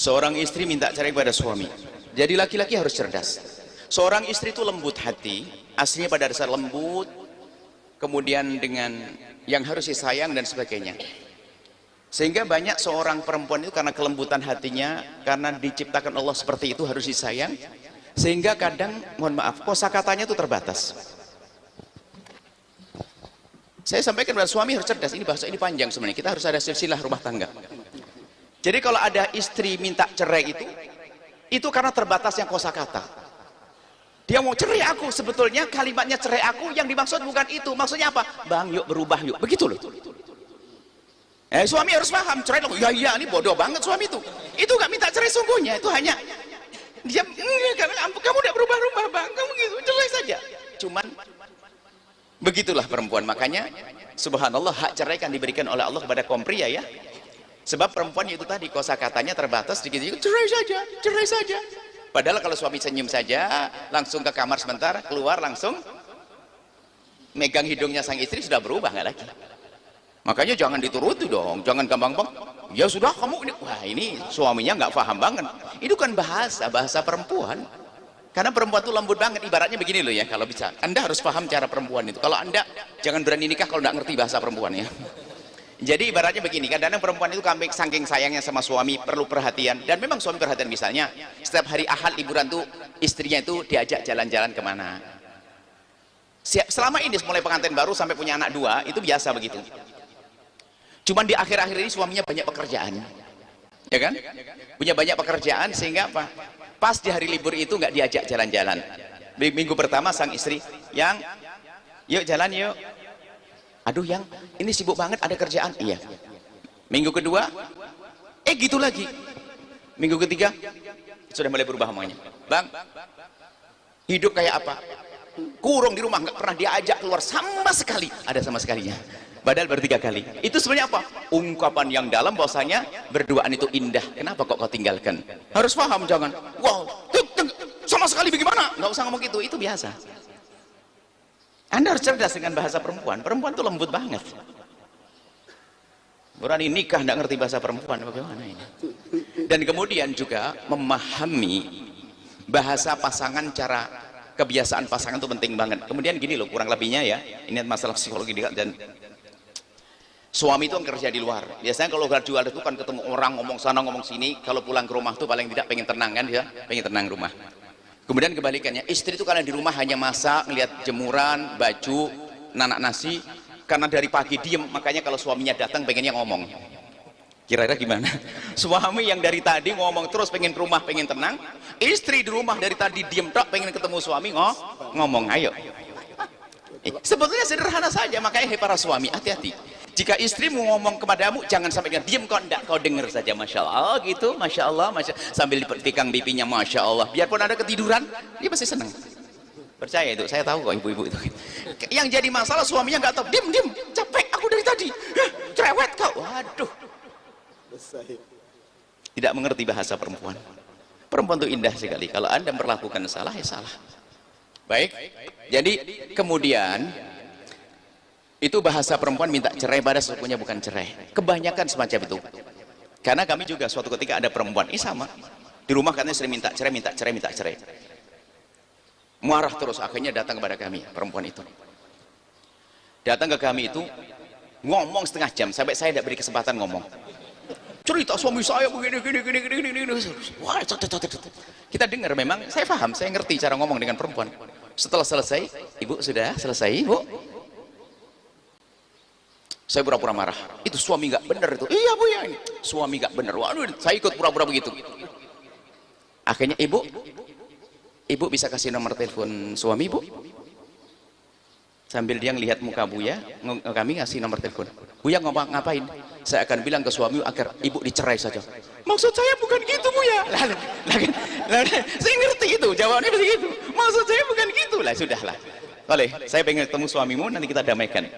Seorang istri minta cerai kepada suami. Jadi laki-laki harus cerdas. Seorang istri itu lembut hati, aslinya pada dasar lembut, kemudian dengan yang harus disayang dan sebagainya. Sehingga banyak seorang perempuan itu karena kelembutan hatinya, karena diciptakan Allah seperti itu harus disayang, sehingga kadang, mohon maaf, kosakatanya itu terbatas. Saya sampaikan kepada suami harus cerdas. Ini bahasa ini panjang sebenarnya. Kita harus ada silsilah rumah tangga. Jadi kalau ada istri minta cerai itu karena terbatasnya kosakata. Dia mau cerai aku, sebetulnya kalimatnya cerai aku yang dimaksud bukan itu. Maksudnya apa? Bang, yuk berubah yuk. Begitu loh. Suami harus paham cerai. Ya, ini bodoh banget suami itu. Itu gak minta cerai sungguhnya. Itu hanya dia karena kamu udah berubah-ubah bang, kamu gitu, cerai saja. Cuman begitulah perempuan. Makanya subhanallah, hak cerai kan diberikan oleh Allah kepada kaum pria ya. Sebab perempuan itu tadi kosakatanya terbatas sedikit-sedikit, cerai saja. Padahal kalau suami senyum saja, langsung ke kamar sebentar, keluar langsung megang hidungnya sang istri, sudah berubah nggak lagi. Makanya jangan dituruti dong, jangan gampang-gampang. Ya sudah kamu ini, wah ini suaminya nggak paham banget. Itu kan bahasa perempuan. Karena perempuan itu lembut banget, ibaratnya begini loh ya, kalau bisa. Anda harus paham cara perempuan itu. Kalau Anda jangan berani nikah kalau nggak ngerti bahasa perempuan ya. Jadi ibaratnya begini, kadang-kadang perempuan itu saking sayangnya sama suami, perlu perhatian, dan memang suami perhatian. Misalnya setiap hari Ahad liburan tuh istrinya itu diajak jalan-jalan kemana. Selama ini mulai pengantin baru sampai punya anak 2 itu biasa begitu. Cuman di akhir-akhir ini suaminya banyak pekerjaan, ya kan? Punya banyak pekerjaan sehingga apa? Pas di hari libur itu nggak diajak jalan-jalan. Minggu pertama sang istri yang yuk jalan yuk. Aduh yang ini sibuk banget ada kerjaan. Iya. Minggu kedua gitu lagi. Minggu ketiga sudah mulai berubah omongannya. Bang, hidup kayak apa? Kurung di rumah, nggak pernah diajak keluar sama sekali. Ada sama sekalinya. Padahal baru 3 kali. Itu sebenarnya apa? Ungkapan yang dalam bahwasanya berduaan itu indah. Kenapa kok kau tinggalkan? Harus paham, jangan wow sama sekali bagaimana? Nggak usah ngomong gitu, itu biasa. Anda harus cerdas dengan bahasa perempuan. Perempuan itu lembut banget. Berani nikah nggak ngerti bahasa perempuan, bagaimana ini? Dan kemudian juga memahami bahasa pasangan, cara kebiasaan pasangan itu penting banget. Kemudian gini loh, kurang lebihnya ya, ini masalah psikologi dan suami itu kerja di luar. Biasanya kalau jual itu kan ketemu orang, ngomong sana ngomong sini. Kalau pulang ke rumah tuh paling tidak pengen tenang kan ya, pengen tenang rumah. Kemudian kebalikannya, istri itu karena di rumah hanya masak, ngelihat jemuran, baju, nanak nasi. Karena dari pagi diem, makanya kalau suaminya datang pengennya ngomong. Kira-kira gimana? Suami yang dari tadi ngomong terus pengen ke rumah, pengen tenang. Istri di rumah dari tadi diem tak pengen ketemu suami ngomong. Ayo. Sebetulnya sederhana saja, makanya para suami hati-hati. Jika istri mau ngomong kepadamu, jangan sampai dia diem, kau enggak, kau dengar saja. Masya Allah gitu, Masya Allah, sambil dipikang pipinya, Masya Allah. Biarpun ada ketiduran, dia pasti senang. Percaya itu, saya tahu kok ibu-ibu itu. Yang jadi masalah suaminya nggak tahu, diem, capek aku dari tadi, cerewet kau. Waduh, tidak mengerti bahasa perempuan. Perempuan itu indah sekali. Kalau Anda memperlakukan salah, ya salah. Baik, jadi kemudian itu bahasa perempuan minta cerai, pada sesungguhnya bukan cerai. Kebanyakan semacam itu. Karena kami juga suatu ketika ada perempuan, sama di rumah katanya sering minta cerai. Marah terus, akhirnya datang kepada kami perempuan itu. Datang ke kami itu ngomong setengah jam sampai saya tidak beri kesempatan ngomong. Cerita suami saya begini. Wah, kita dengar, memang saya paham, saya ngerti cara ngomong dengan perempuan. Setelah selesai, ibu sudah selesai, ibu. Saya pura-pura marah. Itu suami nggak benar itu. Iya bu ya, ini suami nggak benar. Waduh, saya ikut pura-pura begitu. Akhirnya ibu bisa kasih nomor telepon suami ibu? Sambil dia ngelihat muka Buya, kami ngasih nomor telepon. Buya ngomong ngapain? Saya akan bilang ke suami agar ibu dicerai saja. Maksud saya bukan gitu Buya. Saya ngerti itu, jawabannya begitu. Maksud saya bukan gitu lah, sudahlah. Boleh, saya pengen ketemu suamimu, nanti kita damaikan.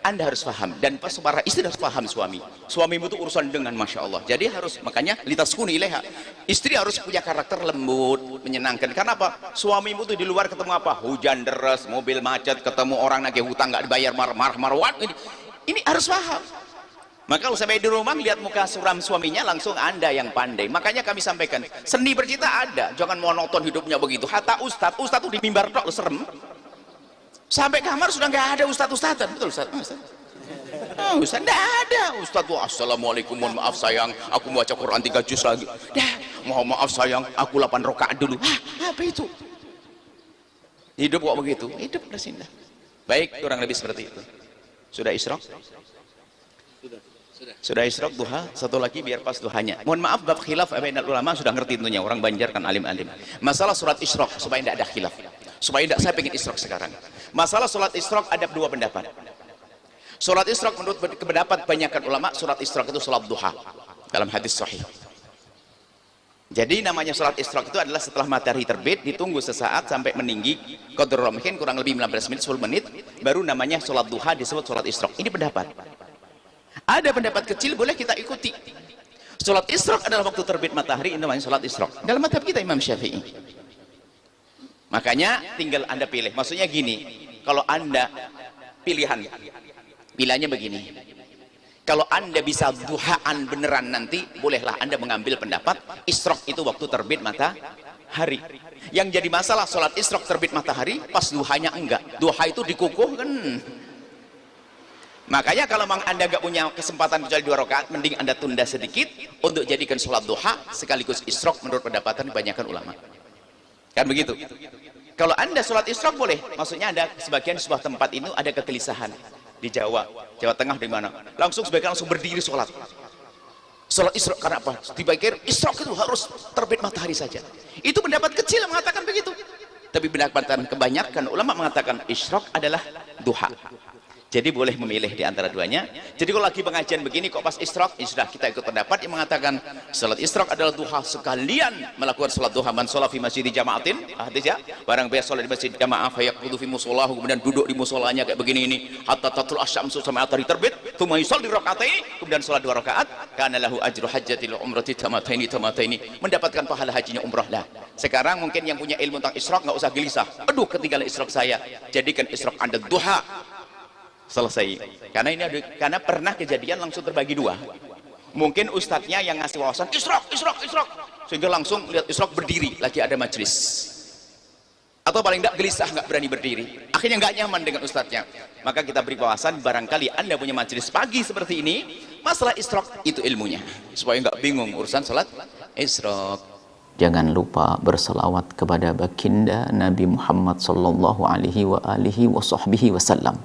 Anda harus paham, dan para istri harus paham suami. Suamimu itu urusan dengan Masya Allah. Jadi harus, makanya litaskuni ilaiha. Istri harus punya karakter lembut, menyenangkan. Karena apa? Suamimu itu di luar ketemu apa? Hujan deras, mobil macet, ketemu orang nagih hutang nggak dibayar, marah-marah. Ini harus paham. Maka kalau sampai di rumah lihat muka suram suaminya, langsung Anda yang pandai. Makanya kami sampaikan, seni bercita ada, jangan monoton hidupnya begitu. Hatta ustadz tuh di mimbar tok serem. Sampai kamar sudah nggak ada ustadz-ustadzan, betul Ustadz? Oh, Ustadz nggak ada. Ustadz tuh assalamualaikum, mohon maaf sayang, aku mau baca Quran 3 juz lagi. Dah, mohon maaf sayang, aku 8 rakaat dulu. Hah, apa itu? Hidup kok begitu? Hidup udah sindah. Baik, kurang lebih seperti itu. Sudah isyraq? Sudah isyraq duha, satu lagi biar pas duhanya. Mohon maaf bab khilaf bainal ulama sudah ngerti tentunya, orang Banjar kan alim-alim. Masalah surat isyraq supaya tidak ada khilaf. Supaya tidak, saya pengen isyraq sekarang. Masalah surat isyraq ada dua pendapat. Surat isyraq menurut pendapat kebanyakan ulama, surat isyraq itu salat duha dalam hadis sahih. Jadi namanya surat isyraq itu adalah setelah matahari terbit, ditunggu sesaat sampai meninggi qadar mungkin kurang lebih 15 menit 10 menit, baru namanya salat duha disebut surat isyraq. Ini pendapat. Ada pendapat kecil, boleh kita ikuti. Salat isyraq adalah waktu terbit matahari, ini namanya salat isyraq. Dalam madhab kita Imam Syafi'i. Makanya tinggal Anda pilih. Maksudnya gini, kalau Anda pilihannya begini. Kalau Anda bisa duhaan beneran nanti, bolehlah Anda mengambil pendapat isyraq itu waktu terbit matahari. Yang jadi masalah salat isyraq terbit matahari, pas duhanya enggak. Duha itu dikukuhkan. Makanya kalau memang Anda nggak punya kesempatan kecuali 2 rakaat, mending Anda tunda sedikit untuk jadikan sholat duha sekaligus isyraq menurut pendapatan kebanyakan ulama. Kan begitu? Kalau Anda sholat isyraq boleh, maksudnya ada sebagian sebuah tempat ini ada kegelisahan di Jawa Tengah di mana, langsung sebagian langsung berdiri sholat isyraq. Karena apa? Dipikir isyraq itu harus terbit matahari saja. Itu pendapat kecil yang mengatakan begitu. Tapi pendapatan kebanyakan ulama mengatakan isyraq adalah duha. Jadi boleh memilih di antara duanya. Jadi kalau lagi pengajian begini kok pas isyraq, ya sudah kita ikut pendapat yang mengatakan salat isyraq adalah duha, sekalian melakukan salat duha. Man sholat fi masjid jama'atin, hadis ya, barang biasa sholat di masjid jamaah fayaqudu fi musolahu, kemudian duduk di musolanya kayak begini ini hatta tatul asyamsu, sampai matahari terbit, tsumma yusalli raka'ataini, kemudian salat 2 rakaat, kana lahu ajru hajjatil umrati tamataini, mendapatkan pahala hajinya umrah. Lah sekarang mungkin yang punya ilmu tentang isyraq nggak usah gelisah, aduh ketinggalan isyraq saya. Jadikan isyraq Anda duha, selesai. Karena pernah kejadian langsung terbagi 2. Mungkin ustadznya yang ngasih wawasan isyraq, sehingga langsung lihat isyraq berdiri, lagi ada majelis, atau paling tidak gelisah, nggak berani berdiri, akhirnya nggak nyaman dengan ustadznya. Maka kita beri wawasan, barangkali Anda punya majelis pagi seperti ini, masalah isyraq itu ilmunya, supaya nggak bingung urusan salat isyraq. Jangan lupa berselawat kepada baginda Nabi Muhammad sallallahu alaihi wa alihi wa sahbihi wasallam.